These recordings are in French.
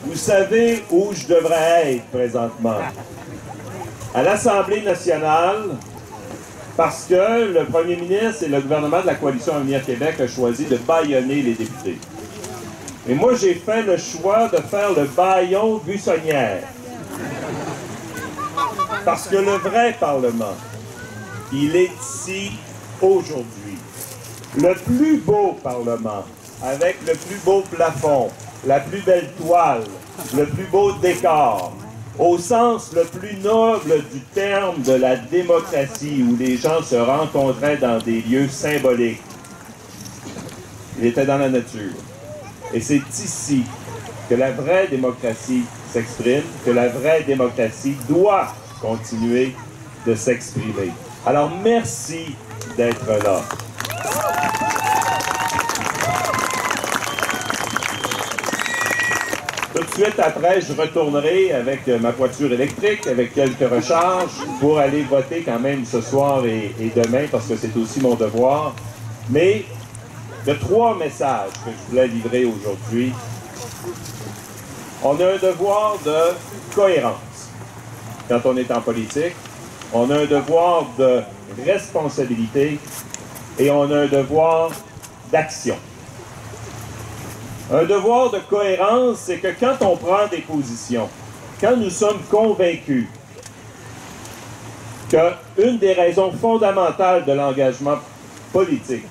Vous savez où je devrais être présentement? À l'Assemblée nationale, parce que le premier ministre et le gouvernement de la Coalition Avenir Québec ont choisi de bâillonner les députés. Et moi, j'ai fait le choix de faire le bâillon buissonnière. Parce que le vrai Parlement, il est ici aujourd'hui. Le plus beau Parlement, avec le plus beau plafond, la plus belle toile, le plus beau décor, au sens le plus noble du terme de la démocratie, où les gens se rencontraient dans des lieux symboliques. Il était dans la nature. Et c'est ici que la vraie démocratie s'exprime, que la vraie démocratie doit continuer de s'exprimer. Alors, merci d'être là. Tout de suite après, je retournerai avec ma voiture électrique, avec quelques recharges, pour aller voter quand même ce soir et demain, parce que c'est aussi mon devoir. Mais de 3 messages que je voulais livrer aujourd'hui, on a un devoir de cohérence quand on est en politique, on a un devoir de responsabilité et on a un devoir d'action. Un devoir de cohérence, c'est que quand on prend des positions, quand nous sommes convaincus qu'une des raisons fondamentales de l'engagement politique,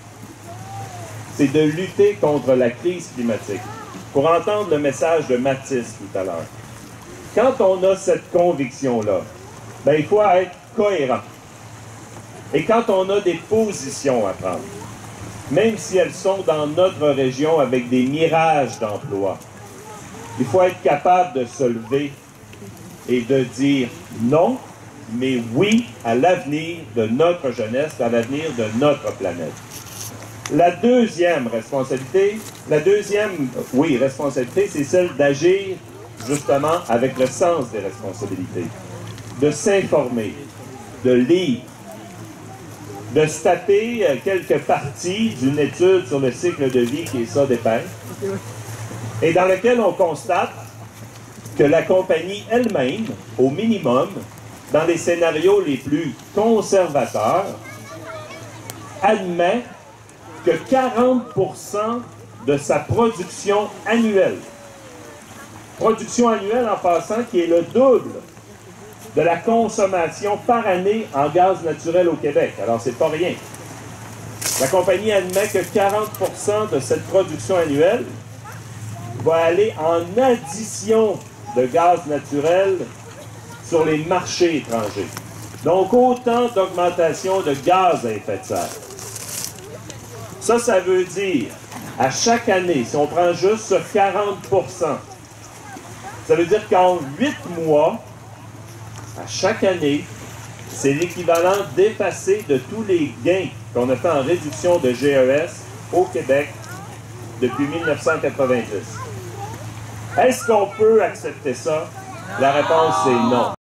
c'est de lutter contre la crise climatique. Pour entendre le message de Mathis tout à l'heure, quand on a cette conviction-là, ben, il faut être cohérent. Et quand on a des positions à prendre, même si elles sont dans notre région avec des mirages d'emploi, il faut être capable de se lever et de dire non, mais oui à l'avenir de notre jeunesse, à l'avenir de notre planète. La deuxième responsabilité, c'est celle d'agir justement avec le sens des responsabilités, de s'informer, de lire, de se taper quelques parties d'une étude sur le cycle de vie qui est ça d'épais, et dans lequel on constate que la compagnie elle-même, au minimum, dans les scénarios les plus conservateurs, admet que 40% de sa production annuelle en passant qui est le double de la consommation par année en gaz naturel au Québec. Alors, c'est pas rien. La compagnie admet que 40% de cette production annuelle va aller en addition de gaz naturel sur les marchés étrangers. Donc, autant d'augmentation de gaz à effet de serre. Ça veut dire, à chaque année, si on prend juste ce 40%, ça veut dire qu'en 8 mois, à chaque année, c'est l'équivalent d'effacer de tous les gains qu'on a fait en réduction de GES au Québec depuis 1990. Est-ce qu'on peut accepter ça? La réponse, c'est non.